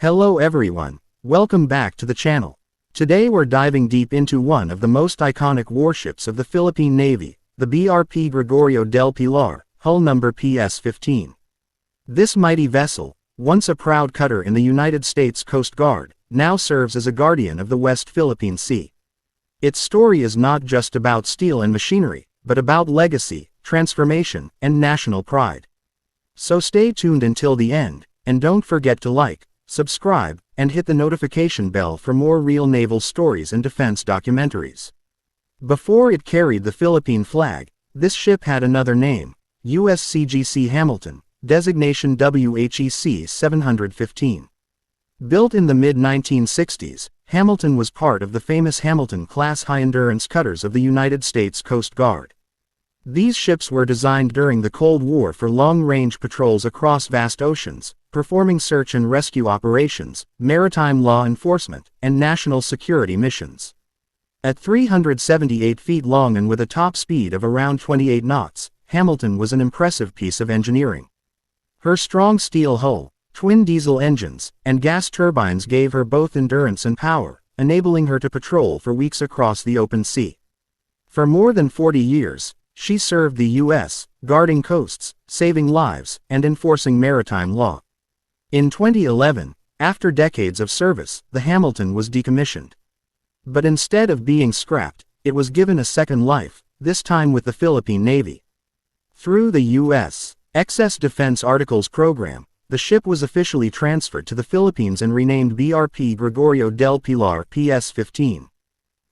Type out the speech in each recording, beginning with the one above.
Hello everyone, welcome back to the channel. Today we're diving deep into one of the most iconic warships of the Philippine Navy, the BRP Gregorio del Pilar, hull number PS-15. This mighty vessel, once a proud cutter in the United States Coast Guard, now serves as a guardian of the West Philippine Sea. Its story is not just about steel and machinery, but about legacy, transformation, and national pride. So stay tuned until the end, and don't forget to like, subscribe, and hit the notification bell for more real naval stories and defense documentaries. Before it carried the Philippine flag, this ship had another name, USCGC Hamilton, designation WHEC 715. Built in the mid-1960s, Hamilton was part of the famous Hamilton-class high-endurance cutters of the United States Coast Guard. These ships were designed during the Cold War for long-range patrols across vast oceans, performing search and rescue operations, maritime law enforcement, and national security missions. At 378 feet long and with a top speed of around 28 knots, Hamilton was an impressive piece of engineering. Her strong steel hull, twin diesel engines, and gas turbines gave her both endurance and power, enabling her to patrol for weeks across the open sea. For more than 40 years, she served the U.S., guarding coasts, saving lives, and enforcing maritime law. In 2011, after decades of service, the Hamilton was decommissioned. But instead of being scrapped, it was given a second life, this time with the Philippine Navy. Through the U.S. Excess Defense Articles Program, the ship was officially transferred to the Philippines and renamed BRP Gregorio del Pilar PS-15.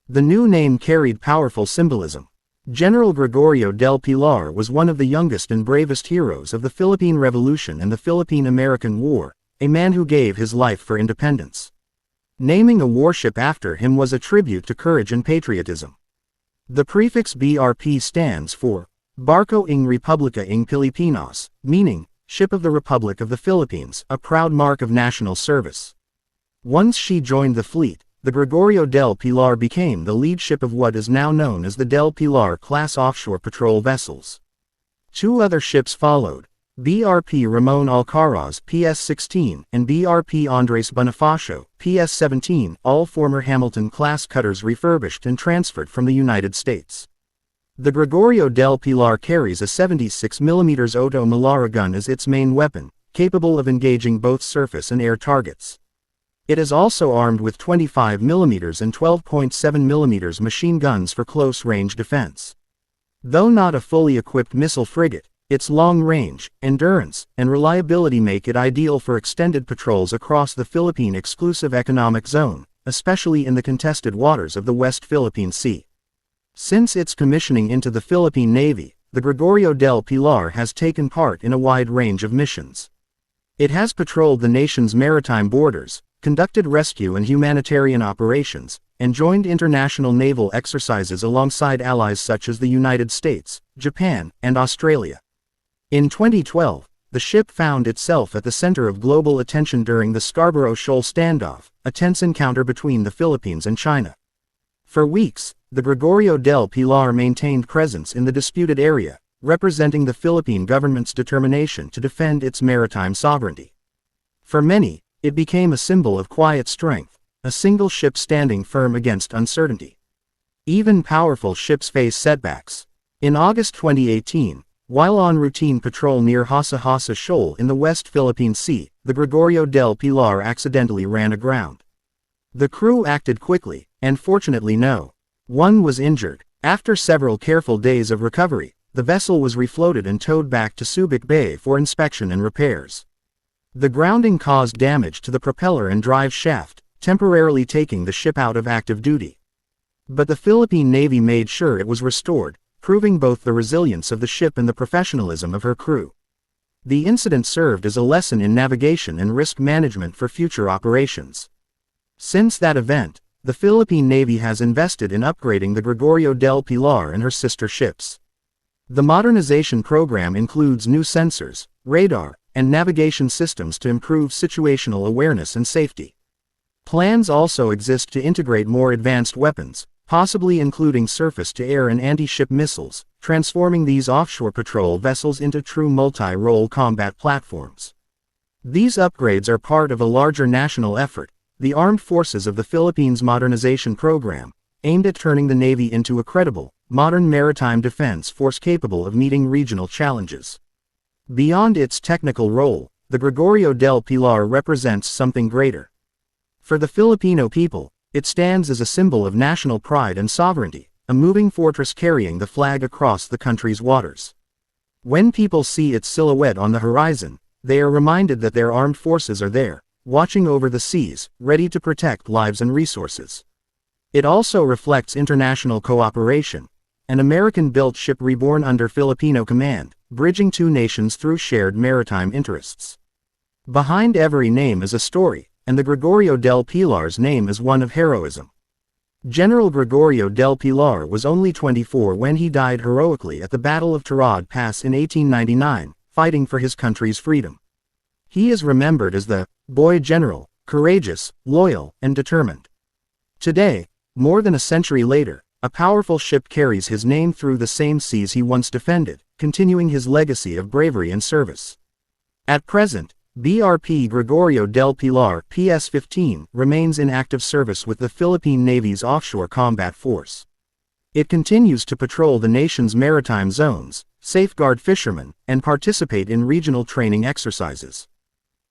The new name carried powerful symbolism. General Gregorio del Pilar was one of the youngest and bravest heroes of the Philippine Revolution and the Philippine-American War, a man who gave his life for independence. Naming a warship after him was a tribute to courage and patriotism. The prefix BRP stands for Barco ng Republica ng Pilipinas, meaning, Ship of the Republic of the Philippines, a proud mark of national service. Once she joined the fleet, the Gregorio del Pilar became the lead ship of what is now known as the Del Pilar-class offshore patrol vessels. Two other ships followed, BRP Ramon Alcaraz PS-16 and BRP Andres Bonifacio PS-17, all former Hamilton-class cutters refurbished and transferred from the United States. The Gregorio del Pilar carries a 76mm Otto Melara gun as its main weapon, capable of engaging both surface and air targets. It is also armed with 25mm and 12.7mm machine guns for close-range defense. Though not a fully equipped missile frigate, its long range, endurance, and reliability make it ideal for extended patrols across the Philippine Exclusive Economic Zone, especially in the contested waters of the West Philippine Sea. Since its commissioning into the Philippine Navy, the Gregorio del Pilar has taken part in a wide range of missions. It has patrolled the nation's maritime borders, conducted rescue and humanitarian operations, and joined international naval exercises alongside allies such as the United States, Japan, and Australia. In 2012, the ship found itself at the center of global attention during the Scarborough Shoal standoff, a tense encounter between the Philippines and China. For weeks, the Gregorio del Pilar maintained presence in the disputed area, representing the Philippine government's determination to defend its maritime sovereignty. For many, it became a symbol of quiet strength, a single ship standing firm against uncertainty. Even powerful ships face setbacks. In August 2018, while on routine patrol near Hasa Shoal in the West Philippine Sea, the Gregorio del Pilar accidentally ran aground. The crew acted quickly, and fortunately no one was injured. After several careful days of recovery, the vessel was refloated and towed back to Subic Bay for inspection and repairs. The grounding caused damage to the propeller and drive shaft, temporarily taking the ship out of active duty. But the Philippine Navy made sure it was restored, proving both the resilience of the ship and the professionalism of her crew. The incident served as a lesson in navigation and risk management for future operations. Since that event, the Philippine Navy has invested in upgrading the Gregorio del Pilar and her sister ships. The modernization program includes new sensors, radar, and navigation systems to improve situational awareness and safety. Plans also exist to integrate more advanced weapons, possibly including surface-to-air and anti-ship missiles, transforming these offshore patrol vessels into true multi-role combat platforms. These upgrades are part of a larger national effort, the Armed Forces of the Philippines Modernization Program, aimed at turning the Navy into a credible, modern maritime defense force capable of meeting regional challenges. Beyond its technical role, the Gregorio del Pilar represents something greater. For the Filipino people, it stands as a symbol of national pride and sovereignty, a moving fortress carrying the flag across the country's waters. When people see its silhouette on the horizon, they are reminded that their armed forces are there, watching over the seas, ready to protect lives and resources. It also reflects international cooperation, an American-built ship reborn under Filipino command, bridging two nations through shared maritime interests. Behind every name is a story, and the Gregorio del Pilar's name is one of heroism. General Gregorio del Pilar was only 24 when he died heroically at the Battle of Tirad Pass in 1899, fighting for his country's freedom. He is remembered as the boy general, courageous, loyal, and determined. Today, more than a century later, a powerful ship carries his name through the same seas he once defended, continuing his legacy of bravery and service. At present, BRP Gregorio del Pilar PS-15 remains in active service with the Philippine Navy's offshore combat force. It continues to patrol the nation's maritime zones, safeguard fishermen, and participate in regional training exercises.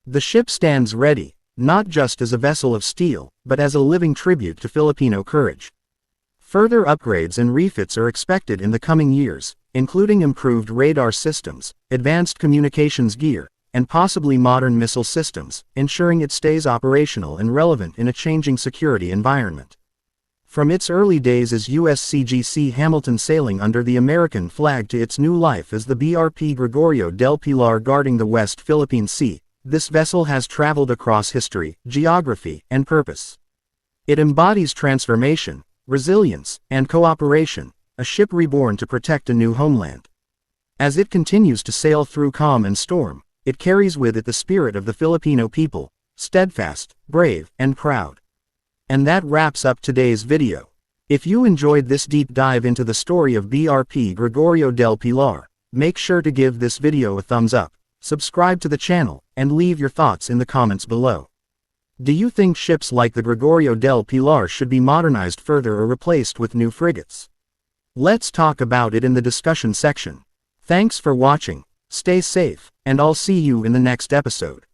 The ship stands ready, not just as a vessel of steel, but as a living tribute to Filipino courage. Further upgrades and refits are expected in the coming years, including improved radar systems, advanced communications gear, and possibly modern missile systems, ensuring it stays operational and relevant in a changing security environment. From its early days as USCGC Hamilton sailing under the American flag to its new life as the BRP Gregorio del Pilar guarding the West Philippine Sea, this vessel has traveled across history, geography, and purpose. It embodies transformation, resilience, and cooperation, a ship reborn to protect a new homeland. As it continues to sail through calm and storm, it carries with it the spirit of the Filipino people, steadfast, brave, and proud. And that wraps up today's video. If you enjoyed this deep dive into the story of BRP Gregorio del Pilar, make sure to give this video a thumbs up, subscribe to the channel, and leave your thoughts in the comments below. Do you think ships like the Gregorio del Pilar should be modernized further or replaced with new frigates? Let's talk about it in the discussion section. Thanks for watching, stay safe, and I'll see you in the next episode.